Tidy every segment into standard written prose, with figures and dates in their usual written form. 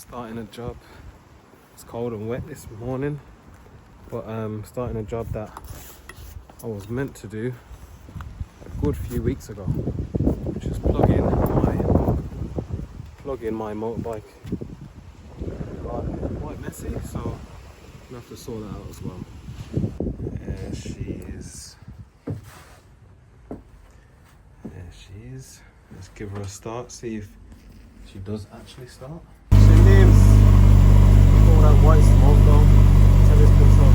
Starting a job. It's cold and wet this morning, but starting a job that I was meant to do a good few weeks ago, which is plug in my motorbike. Quite messy, so I'm gonna have to sort that out as well. There she is. There she is. Let's give her a start, see if she does actually start. She lives. All that white smoke though. Tell this control.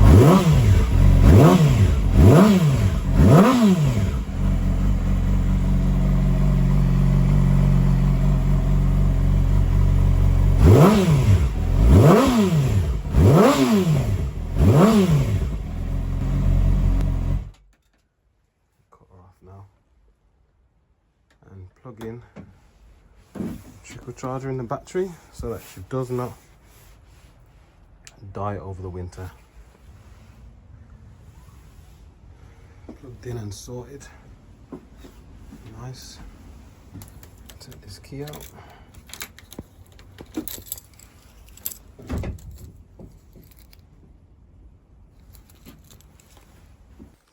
Cut her off now. And plug in trickle charger in the battery so that she does not die over the winter. Plugged in and sorted. Nice. Take this key out.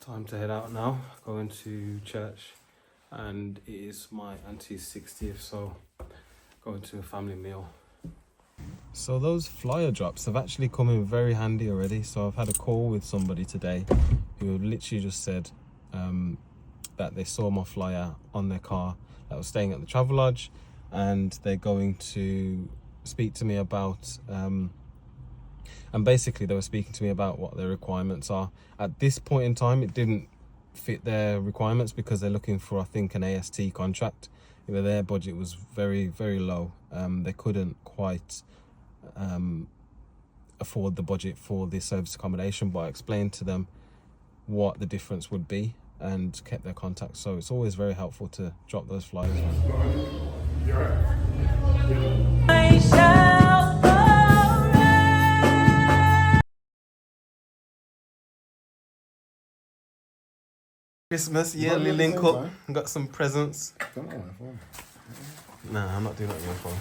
Time to head out now. Going to church, and it is my auntie's 60th, so going to a family meal. So those flyer drops have actually come in very handy already. So I've had a call with somebody today who literally just said that they saw my flyer on their car that was staying at the travel lodge, and they're going to speak to me about and basically they were speaking to me about what their requirements are. At this point in time, it didn't fit their requirements because they're looking for, I think, an AST contract. You know, their budget was very, very low. They couldn't quite afford the budget for the service accommodation, but I explained to them what the difference would be and kept their contact. So it's always very helpful to drop those flyers. Christmas yearly link up. Got some presents. Nah, I'm not doing that on your phone.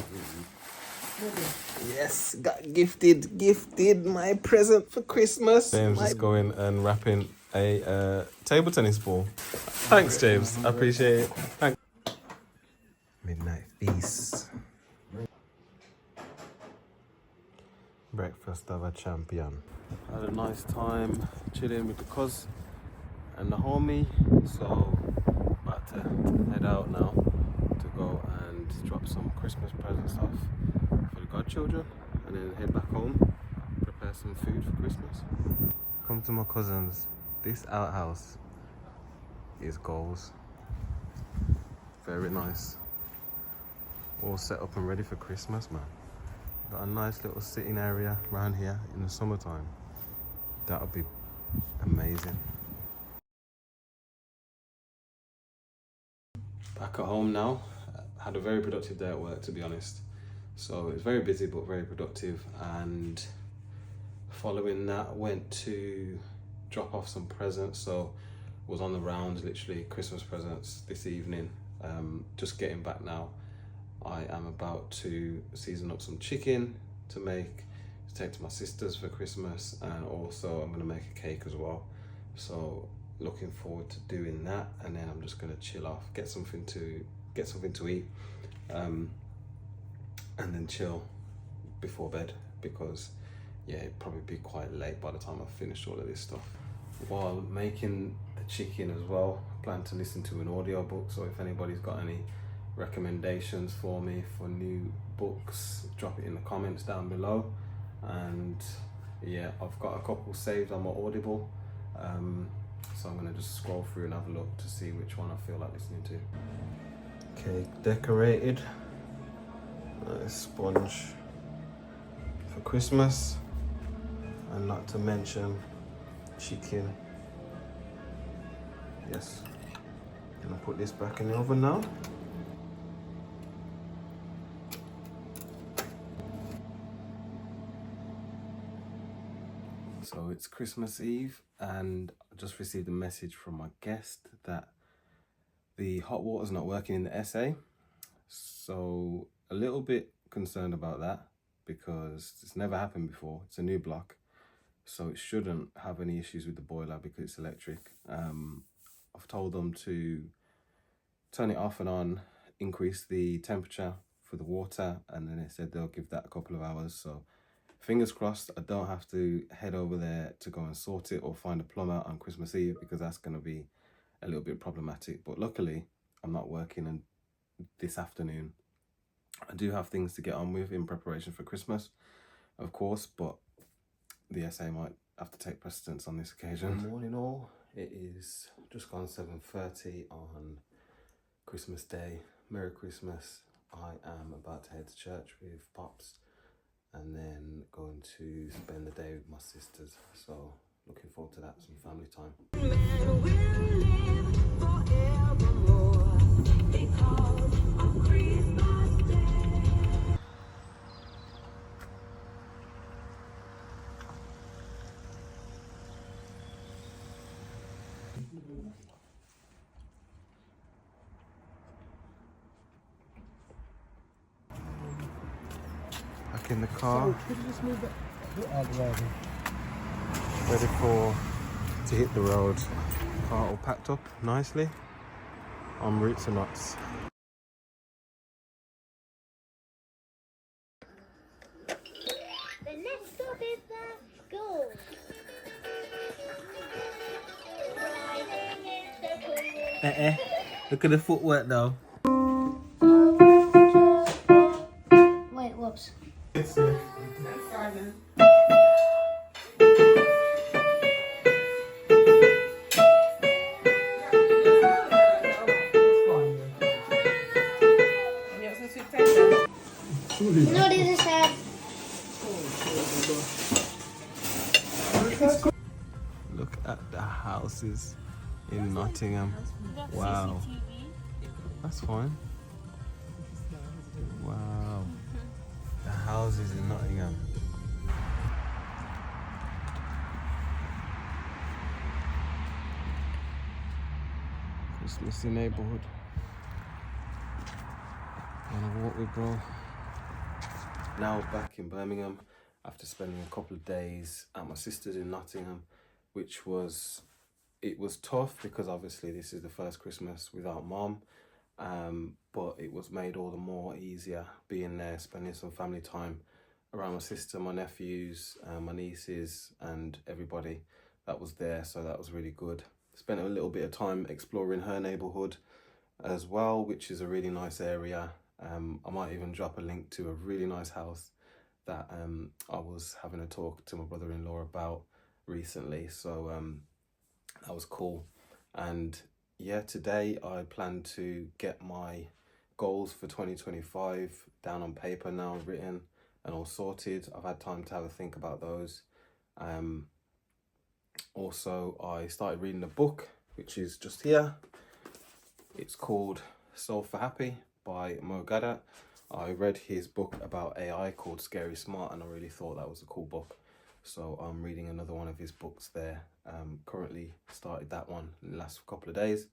Yes, got gifted my present for Christmas. James is going and wrapping a table tennis ball. Thanks, James. I appreciate it. Thanks. Midnight feast. Breakfast of a champion. Had a nice time chilling with the cuz and the homie. So about to head out now to go and drop some Christmas presents off for the godchildren, and then head back home, prepare some food for Christmas. Come to my cousins. This outhouse is goals. Very nice. All set up and ready for Christmas, man. Got a nice little sitting area around here in the summertime. That would be amazing. Back at home now. Had a very productive day at work, to be honest. So it was very busy but very productive, and following that went to drop off some presents. So was on the rounds, literally Christmas presents this evening. Just getting back now. I am about to season up some chicken to take to my sister's for Christmas, and also I'm going to make a cake as well. So looking forward to doing that, and then I'm just going to chill off, get something to eat, and then chill before bed, because yeah, it'd probably be quite late by the time I've finished all of this stuff. While making the chicken as well, I plan to listen to an audiobook, so if anybody's got any recommendations for me for new books, drop it in the comments down below. And yeah, I've got a couple saved on my Audible, so I'm gonna just scroll through and have a look to see which one I feel like listening to. Cake decorated, nice sponge for Christmas, and not to mention chicken. Yes, gonna put this back in the oven now. So it's Christmas Eve, and I just received a message from my guest that the hot water is not working in the SA. So a little bit concerned about that, because it's never happened before. It's a new block, so it shouldn't have any issues with the boiler because it's electric. I've told them to turn it off and on, increase the temperature for the water, and then they said they'll give that a couple of hours. So fingers crossed I don't have to head over there to go and sort it or find a plumber on Christmas Eve, because that's going to be a little bit problematic. But luckily I'm not working this afternoon. I do have things to get on with in preparation for Christmas, of course, but the SA might have to take precedence on this occasion. Good morning all. It is just gone 7:30 on Christmas Day. Merry Christmas. I am about to head to church with Pops and then going to spend the day with my sisters. So looking forward to that, some family time. Back in the car. Could you just move it out the way? Ready to hit the road. Car all packed up nicely. En route to Knots. The next stop is the school. Look at the footwork though. Wait, whoops. Simon. No, this is sad. Look at the houses in Nottingham. Wow. That's fine. Wow. The houses in Nottingham. Christmassy neighbourhood. Wanna walk with bro? Now back in Birmingham after spending a couple of days at my sister's in Nottingham, which was tough because obviously this is the first Christmas without mom, but it was made all the more easier being there, spending some family time around my sister, my nephews, my nieces and everybody that was there, so that was really good. Spent a little bit of time exploring her neighbourhood as well, which is a really nice area. I might even drop a link to a really nice house that I was having a talk to my brother-in-law about recently, so that was cool. And yeah, today I plan to get my goals for 2025 down on paper now, written and all sorted. I've had time to have a think about those. Also, I started reading a book which is just here. It's called Solve for Happy by Mo Gadat. I read his book about AI called Scary Smart and I really thought that was a cool book. So I'm reading another one of his books there. Currently started that one in the last couple of days.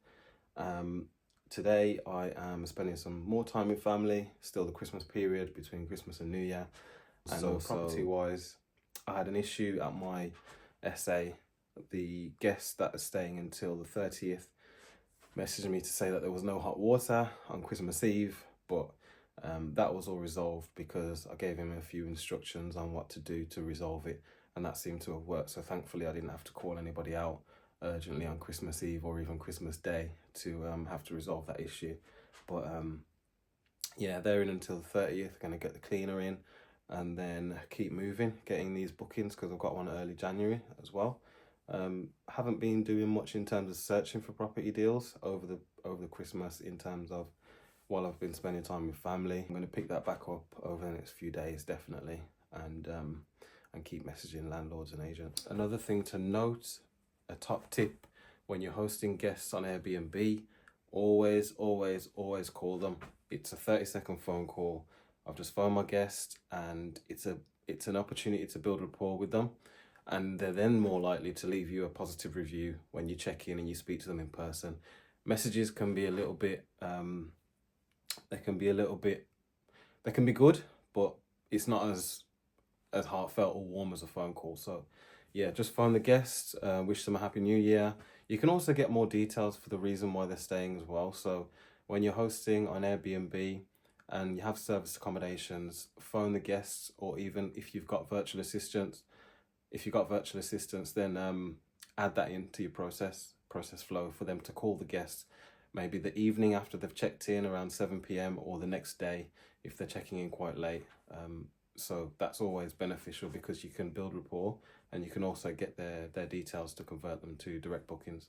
Today I am spending some more time with family, still the Christmas period between Christmas and New Year. And so property wise, I had an issue at my SA. The guest that is staying until the 30th messaged me to say that there was no hot water on Christmas Eve, but that was all resolved because I gave him a few instructions on what to do to resolve it, and that seemed to have worked. So thankfully I didn't have to call anybody out urgently on Christmas Eve or even Christmas Day to have to resolve that issue. But yeah, they're in until the 30th, gonna get the cleaner in and then keep moving, getting these bookings because I've got one early January as well. Haven't been doing much in terms of searching for property deals over the Christmas in terms of while I've been spending time with family. I'm going to pick that back up over the next few days definitely, and keep messaging landlords and agents. Another thing to note, a top tip when you're hosting guests on Airbnb, always call them. It's a 30-second phone call. I've just phoned my guest and it's an opportunity to build rapport with them. And they're then more likely to leave you a positive review when you check in and you speak to them in person. Messages can be a little bit, they can be good, but it's not as as heartfelt or warm as a phone call. So yeah, just phone the guests, wish them a happy new year. You can also get more details for the reason why they're staying as well. So when you're hosting on Airbnb and you have service accommodations, phone the guests, or even if you've got virtual assistants, then add that into your process flow for them to call the guests maybe the evening after they've checked in around 7 p.m. or the next day if they're checking in quite late. So that's always beneficial because you can build rapport and you can also get their details to convert them to direct bookings.